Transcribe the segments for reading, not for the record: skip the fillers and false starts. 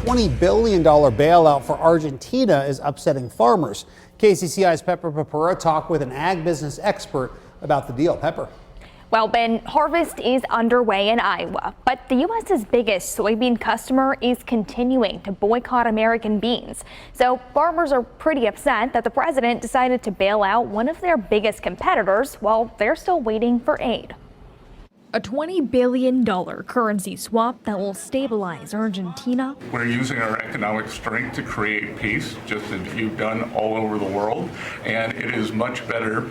$20 billion bailout for Argentina is upsetting farmers. KCCI's Pepper Papura talked with an ag business expert about the deal. Pepper. Well, Ben, harvest is underway in Iowa, but the U.S.'s biggest soybean customer is continuing to boycott American beans. So farmers are pretty upset that the president decided to bail out one of their biggest competitors while they're still waiting for aid. A $20 billion currency swap that will stabilize Argentina. We're using our economic strength to create peace, just as you've done all over the world, and it is much better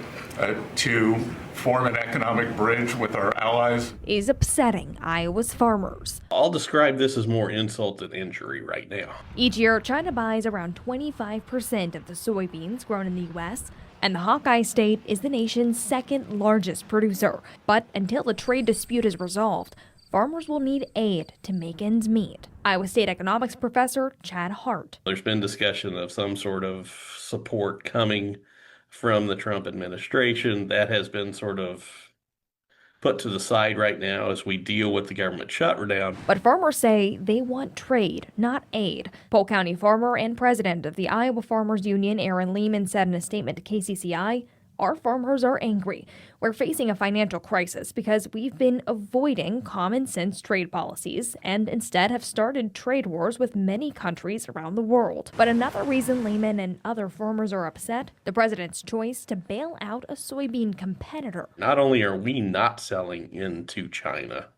to form an economic bridge with our allies. Is upsetting Iowa's farmers. I'll describe this as more insult than injury right now. Each year, China buys around 25% of the soybeans grown in the U.S., and the Hawkeye State is the nation's second largest producer. But until the trade dispute is resolved, farmers will need aid to make ends meet. Iowa State economics professor Chad Hart. There's been discussion of some sort of support coming from the Trump administration. That has been sort of put to the side right now as we deal with the government shutdown. But farmers say they want trade, not aid. Polk County farmer and president of the Iowa Farmers Union, Aaron Lehman, said in a statement to KCCI, "Our farmers are angry. We're facing a financial crisis because we've been avoiding common sense trade policies and instead have started trade wars with many countries around the world." But another reason Lehman and other farmers are upset, the president's choice to bail out a soybean competitor. Not only are we not selling into China,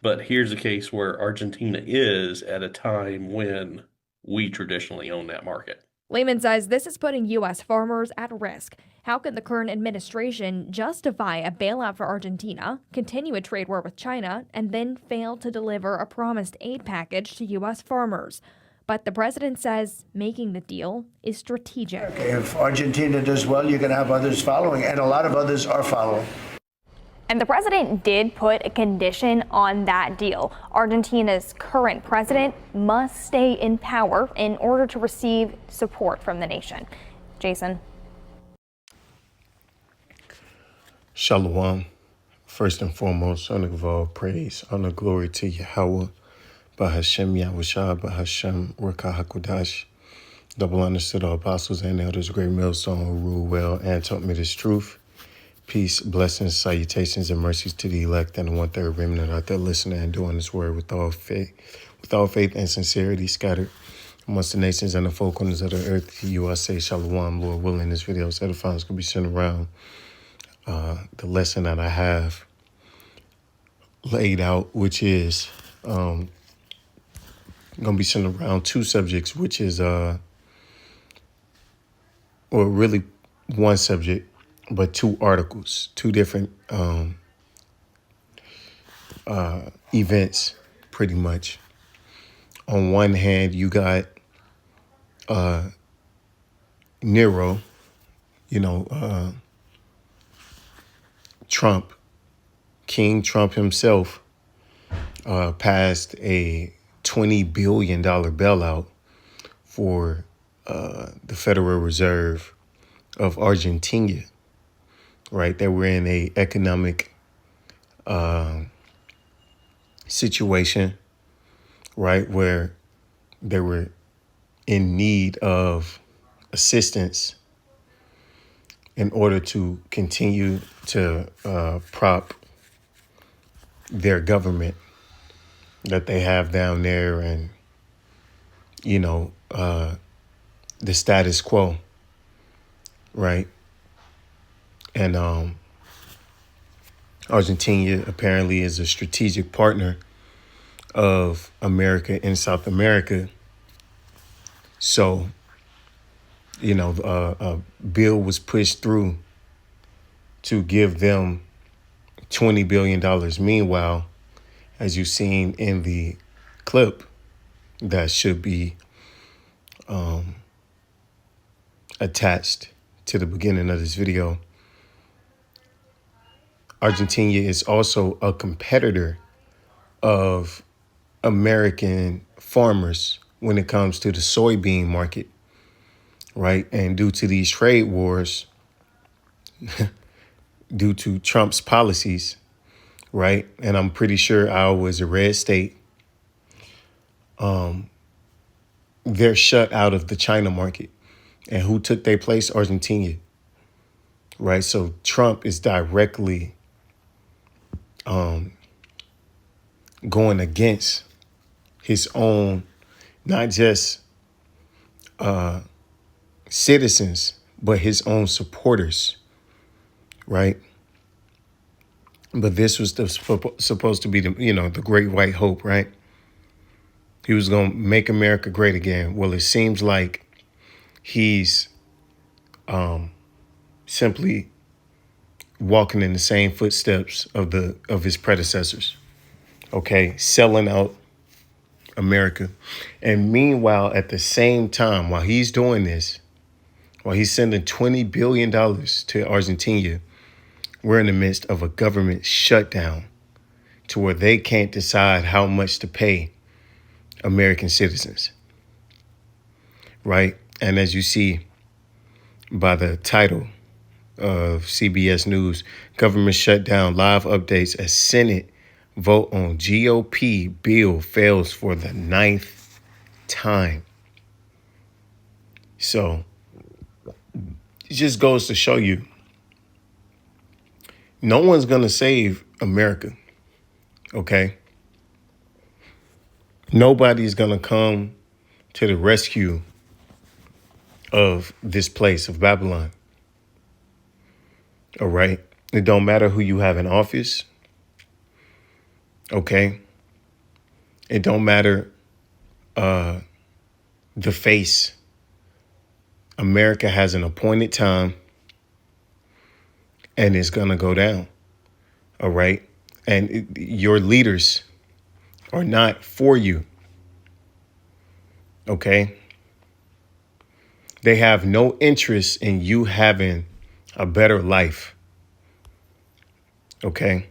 but here's a case where Argentina is at a time when we traditionally own that market. Lehman says this is putting U.S. farmers at risk. How can the current administration justify a bailout for Argentina, continue a trade war with China, and then fail to deliver a promised aid package to U.S. farmers? But the president says making the deal is strategic. If Argentina does well, you're going to have others following, and a lot of others are following. And the president did put a condition on that deal. Argentina's current president must stay in power in order to receive support from the nation. Jason. Shalom. First and foremost, honor of all praise, honor, glory to Yahweh, Bahashem Yahushua, Bahashem Rakah HaKodash. Double honors to the apostles and elders, great millstone who rule well and taught me this truth. Peace, blessings, salutations, and mercies to the elect and the one-third remnant out there listening and doing this word with all faith and sincerity scattered amongst the nations and the four corners of the earth. You, I say, Shalom, Lord willing, this video is edifying. It's going to be sent around. The lesson that I have laid out, which is going to be sent around two subjects, which is, or really one subject, but two articles, two different events, pretty much. On one hand, you got Nero, Trump, King Trump himself, passed a $20 billion bailout for the Federal Reserve of Argentina. Right, that we're in a economic situation, right, where they were in need of assistance in order to continue to prop their government that they have down there and, the status quo, right? And Argentina apparently is a strategic partner of America in South America. So, a bill was pushed through to give them $20 billion. Meanwhile, as you've seen in the clip that should be attached to the beginning of this video, Argentina is also a competitor of American farmers when it comes to the soybean market, right? And due to these trade wars, due to Trump's policies, right? And I'm pretty sure Iowa is a red state. they're shut out of the China market. And who took their place? Argentina, right? So Trump is directly going against his own, not just citizens, but his own supporters, right? But this was supposed to be the great white hope, right? He was going to make America great again. Well, it seems like he's simply walking in the same footsteps of his predecessors. Okay, selling out America. And meanwhile, at the same time, while he's doing this, while he's sending $20 billion to Argentina, we're in the midst of a government shutdown to where they can't decide how much to pay American citizens, right? And as you see by the title of CBS News, government shutdown, live updates as Senate vote on GOP bill fails for the 9th time. So it just goes to show you, no one's going to save America, okay? Nobody's going to come to the rescue of this place of Babylon, all right? It don't matter who you have in office, okay? It don't matter the face. America has an appointed time, and it's going to go down, all right? And your leaders are not for you, okay? They have no interest in you having a better life, okay?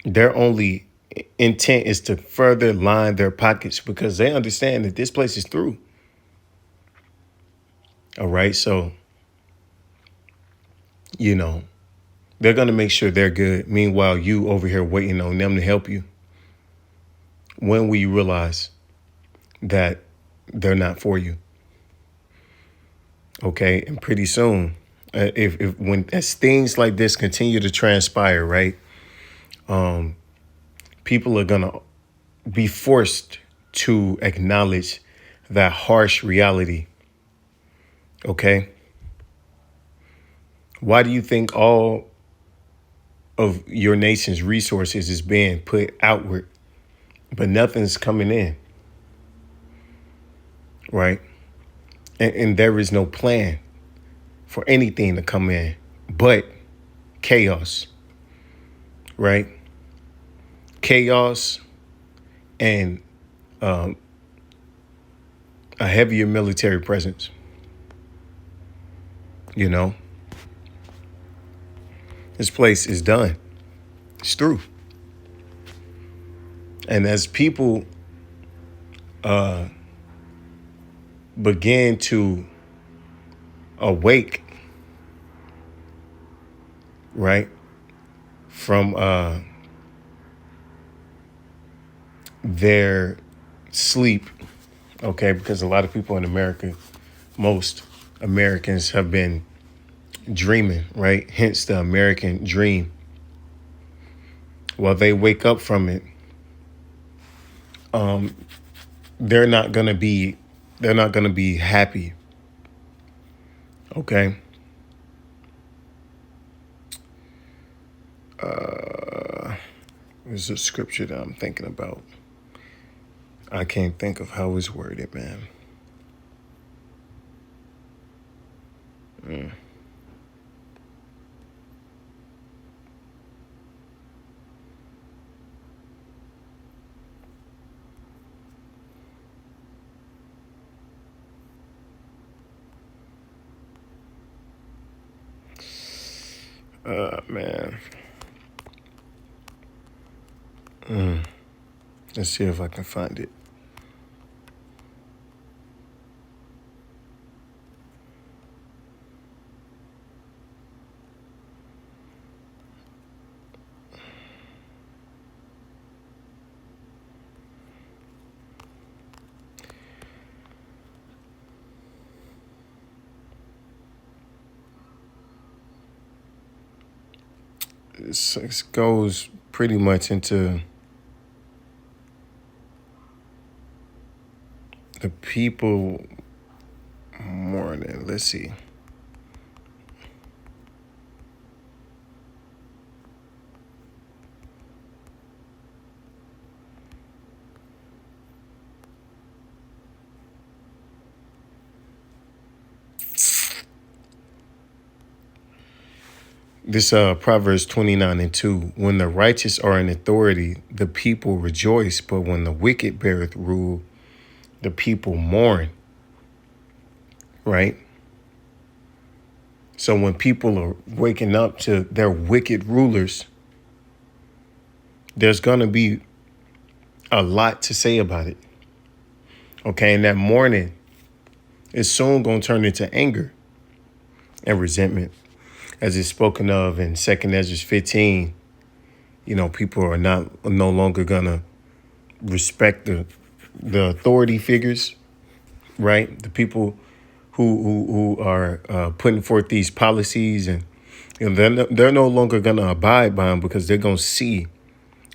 Their only intent is to further line their pockets because they understand that this place is through. All right. So, they're going to make sure they're good. Meanwhile, you over here waiting on them to help you. When will you realize that they're not for you? Okay. And pretty soon, as things like this continue to transpire, right? People are going to be forced to acknowledge that harsh reality. Okay. Why do you think all of your nation's resources is being put outward, but nothing's coming in? Right. And there is no plan for anything to come in but chaos. Right. Chaos and a heavier military presence. This place is done. It's through. And as people begin to awake, right, from their sleep, okay, because a lot of people in America, most Americans have been dreaming, right? Hence the American dream. While they wake up from it, they're not gonna be happy. Okay. There's a scripture that I'm thinking about. I can't think of how it's worded, man. Man. Let's see if I can find it. This goes pretty much into the people mourning. Let's see. This Proverbs 29:2. When the righteous are in authority, the people rejoice, but when the wicked beareth rule, the people mourn. Right? So when people are waking up to their wicked rulers, there's going to be a lot to say about it. Okay, and that mourning is soon going to turn into anger and resentment. As it's spoken of in 2 Ezra 15, people are no longer gonna respect the authority figures, right? The people who are putting forth these policies, and they're no longer gonna abide by them because they're gonna see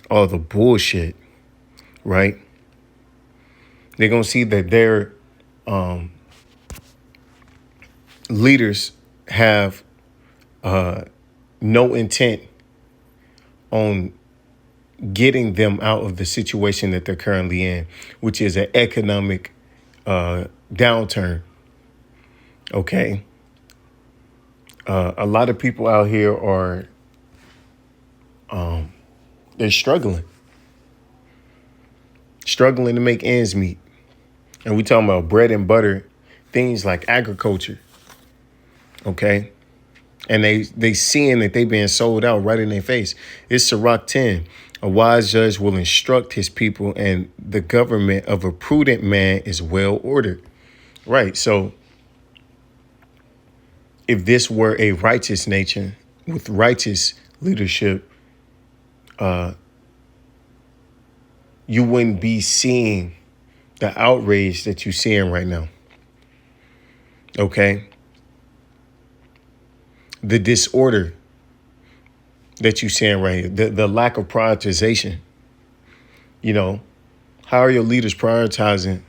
all the bullshit, right? They're gonna see that their leaders have no intent on getting them out of the situation that they're currently in, which is an economic downturn. Okay. A lot of people out here are, they're struggling to make ends meet. And we talking about bread and butter, things like agriculture. Okay. And they seeing that they being sold out right in their face. It's Sirach 10. A wise judge will instruct his people, and the government of a prudent man is well ordered. Right. So if this were a righteous nation with righteous leadership, you wouldn't be seeing the outrage that you're seeing right now. Okay. The disorder that you're seeing right here, the lack of prioritization. How are your leaders prioritizing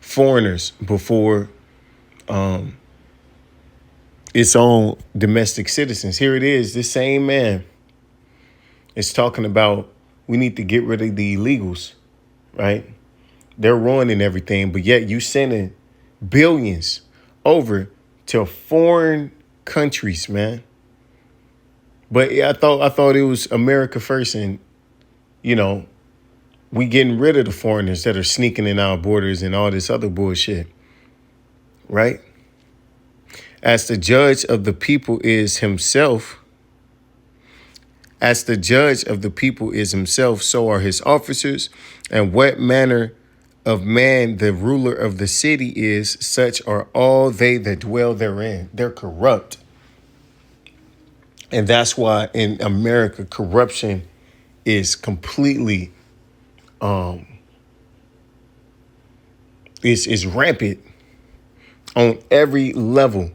foreigners before its own domestic citizens? Here it is. This same man is talking about we need to get rid of the illegals, right? They're ruining everything, but yet you sending billions over to foreign countries, man. But I thought it was America first, and we getting rid of the foreigners that are sneaking in our borders and all this other bullshit, right? As the judge of the people is himself, so are his officers, and what manner of man the ruler of the city is, such are all they that dwell therein. They're corrupt. And that's why in America, corruption is completely is rampant on every level.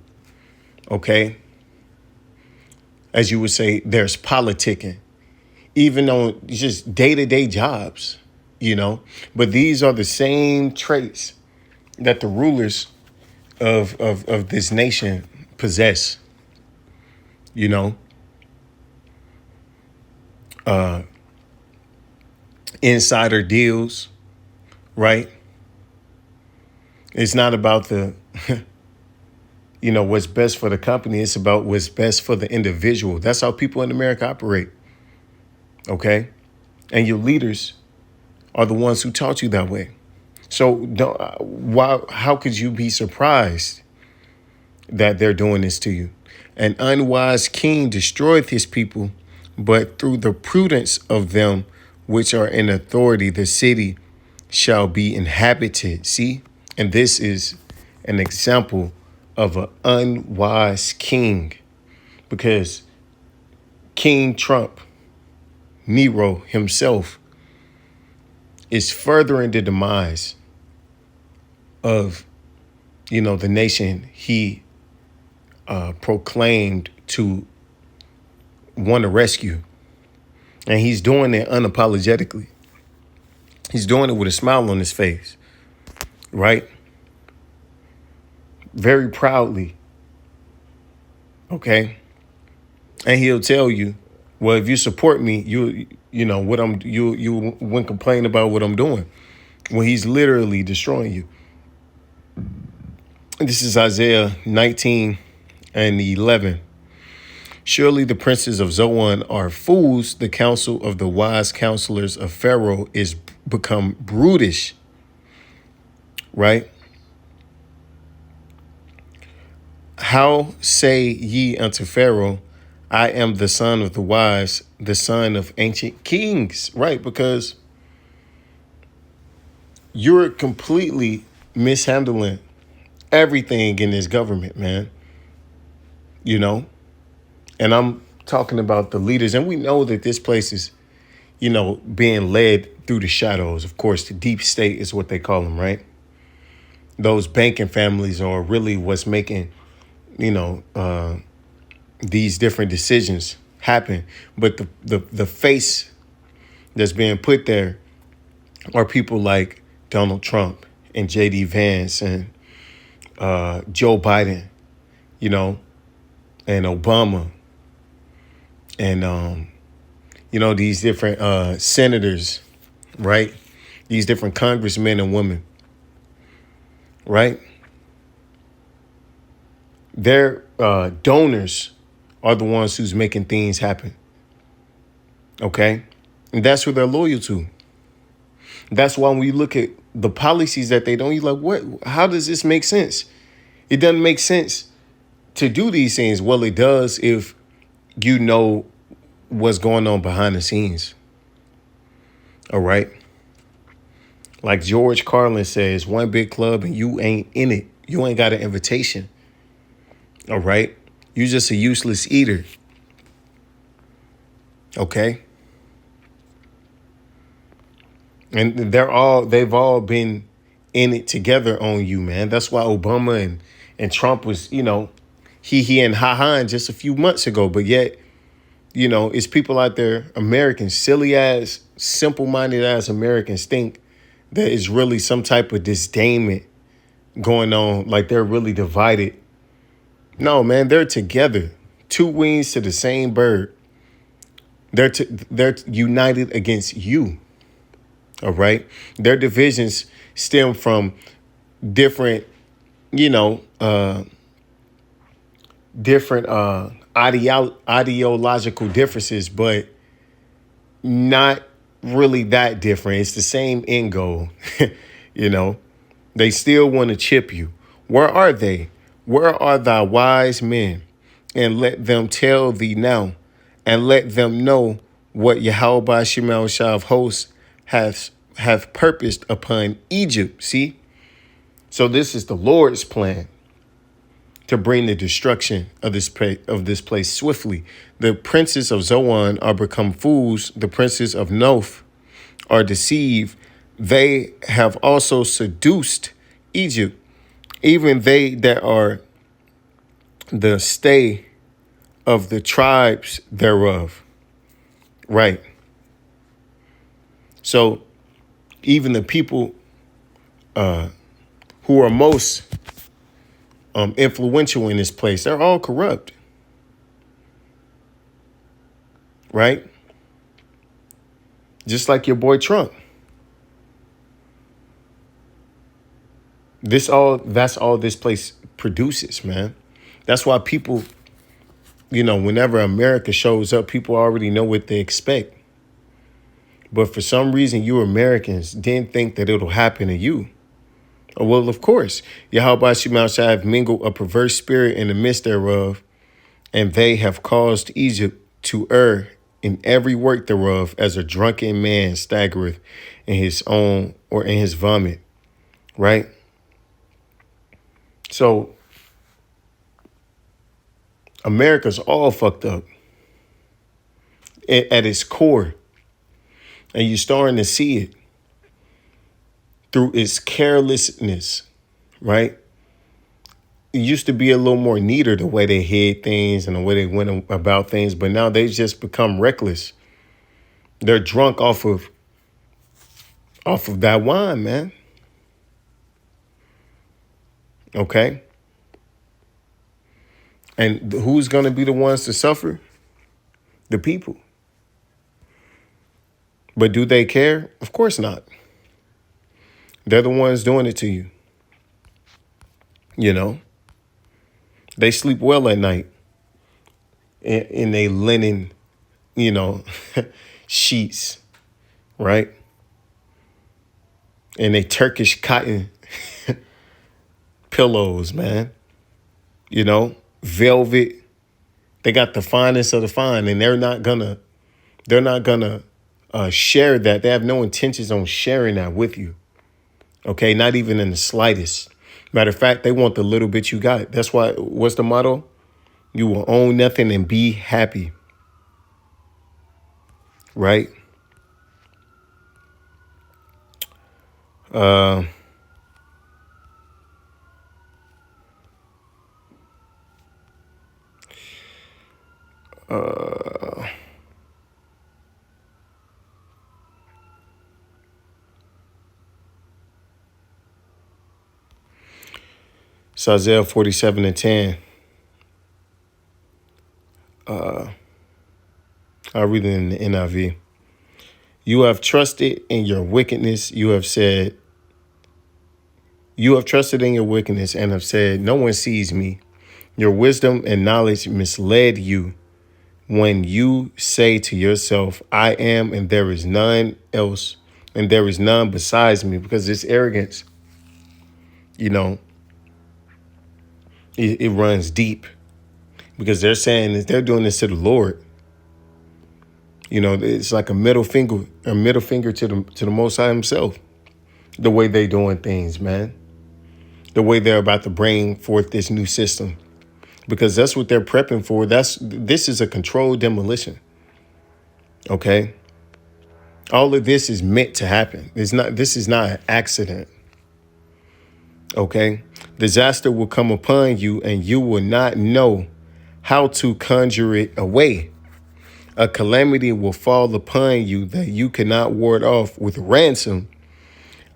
Okay. As you would say, there's politicking, even on just day-to-day jobs, but these are the same traits that the rulers of this nation possess, insider deals, right? It's not about the, what's best for the company. It's about what's best for the individual. That's how people in America operate. Okay. And your leaders are the ones who taught you that way. So how could you be surprised that they're doing this to you? An unwise king destroyeth his people, but through the prudence of them which are in authority, the city shall be inhabited. See? And this is an example of an unwise king, because King Trump, Nero himself, is furthering the demise of, the nation he proclaimed to want to rescue, And he's doing it unapologetically. He's doing it with a smile on his face, right? Very proudly. Okay. And he'll tell you, well, if you support me, you won't complain about what I'm doing. When he's literally destroying you. This is Isaiah 19:11. Surely the princes of Zoan are fools. The counsel of the wise counselors of Pharaoh is become brutish. Right? How say ye unto Pharaoh, I am the son of the wise, the son of ancient kings? Right? Because you're completely mishandling everything in this government, man. You know? And I'm talking about the leaders. And we know that this place is, being led through the shadows. Of course, the deep state is what they call them, right? Those banking families are really what's making, these different decisions happen. But the face that's being put there are people like Donald Trump and J.D. Vance and Joe Biden, and Obama. And, these different senators, right? These different congressmen and women, right? Their donors are the ones who's making things happen. Okay? And that's who they're loyal to. That's why when you look at the policies that they don't, you're like, what? How does this make sense? It doesn't make sense to do these things. Well, it does if you know what's going on behind the scenes. All right. Like George Carlin says, one big club and you ain't in it. You ain't got an invitation. All right. You're just a useless eater. Okay. And they've all been in it together on you, man. That's why Obama and Trump was, he and ha-ha just a few months ago. But yet, it's people out there, Americans, silly ass, simple-minded ass Americans think that is really some type of disdainment going on, like they're really divided. No, man, they're together. Two wings to the same bird. They're united against you. All right. Their divisions stem from different, ideological differences, but not really that different. It's the same end goal. They still want to chip you. Where are they? Where are thy wise men? And let them tell thee now, and let them know what Yahweh Shemel Shah of hosts have purposed upon Egypt. See? So this is the Lord's plan to bring the destruction of this place swiftly. The princes of Zoan are become fools. The princes of Noph are deceived. They have also seduced Egypt, even they that are the stay of the tribes thereof. Right. So even the people who are most influential in this place, they're all corrupt. Right? Just like your boy Trump. That's all this place produces, man. That's why people, whenever America shows up, people already know what they expect. But for some reason, you Americans didn't think that it'll happen to you. Well, of course, Yahweh Shemel Shah have mingled a perverse spirit in the midst thereof, and they have caused Egypt to err in every work thereof, as a drunken man staggereth in his own or in his vomit. Right? So America's all fucked up at its core. And you're starting to see it through its carelessness, right? It used to be a little more neater the way they hid things and the way they went about things, but now they've just become reckless. They're drunk off of that wine, man. Okay? And who's going to be the ones to suffer? The people. But do they care? Of course not. They're the ones doing it to you. You know? They sleep well at night in a linen, sheets, right? And they Turkish cotton pillows, man. Velvet. They got the finest of the fine, and they're not gonna share that. They have no intentions on sharing that with you. Okay, not even in the slightest. Matter of fact, they want the little bit you got. That's why, what's the motto? You will own nothing and be happy. Right? It's Isaiah 47:10. I'll read it in the NIV. You have trusted in your wickedness. You have trusted in your wickedness and have said, no one sees me. Your wisdom and knowledge misled you when you say to yourself, I am, and there is none else, and there is none besides me, because this arrogance, it runs deep, because they're saying that they're doing this to the Lord. It's like a middle finger to the Most High himself, the way they doing things, man, the way they're about to bring forth this new system, because that's what they're prepping for. This is a controlled demolition. Okay. All of this is meant to happen. This is not an accident. Okay. Disaster will come upon you and you will not know how to conjure it away. A calamity will fall upon you that you cannot ward off with ransom.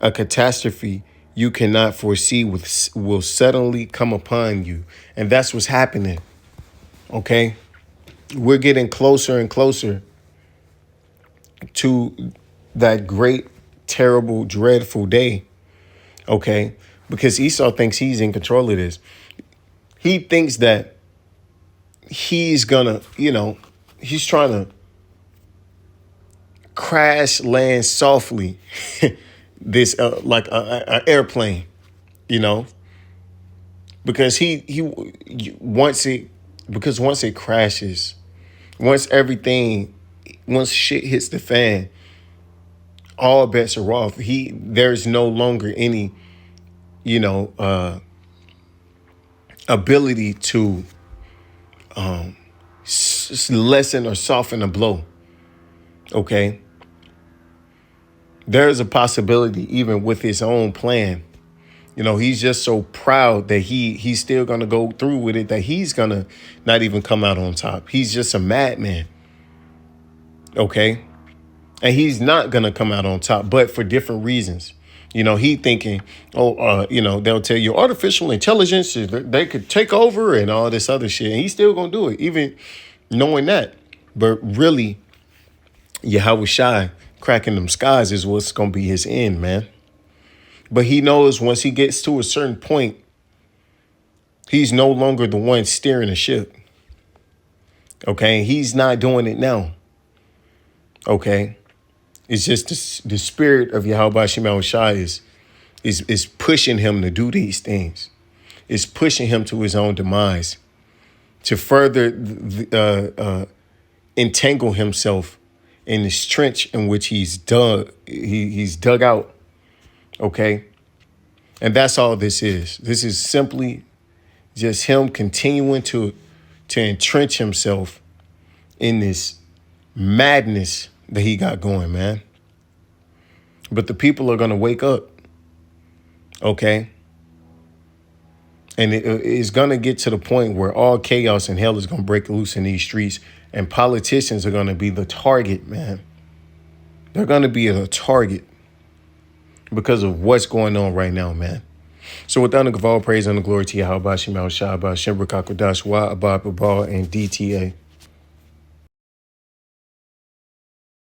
A catastrophe you cannot foresee will suddenly come upon you. And that's what's happening. Okay. We're getting closer and closer to that great, terrible, dreadful day. Okay. Because Esau thinks he's in control of this. He thinks that he's gonna, he's trying to crash land softly this like an airplane, because once it crashes, once shit hits the fan, all bets are off. There's no longer any ability to lessen or soften a blow. Okay. There is a possibility, even with his own plan, he's just so proud that he's still going to go through with it, that he's going to not even come out on top. He's just a madman. Okay. And he's not going to come out on top, but for different reasons. He thinking, they'll tell you artificial intelligence, they could take over and all this other shit. And he's still going to do it, even knowing that. But really, Yahweh Shai cracking them skies is what's going to be his end, man. But he knows once he gets to a certain point, he's no longer the one steering the ship. Okay. He's not doing it now. Okay. It's just the spirit of Yahweh Shai is pushing him to do these things. It's pushing him to his own demise, to further entangle himself in this trench in which he's dug. He's dug out. Okay. And that's all this is. This is simply just him continuing to entrench himself in this madness that he got going, man. But the people are going to wake up. Okay. And it's going to get to the point where all chaos and hell is going to break loose in these streets, and politicians are going to be the target, man. They're going to be a target because of what's going on right now, man. So with honor of all praise and the glory to Yahweh, Shem Shah, Shem Rakakodash, Wa Abba Babal, and DTA.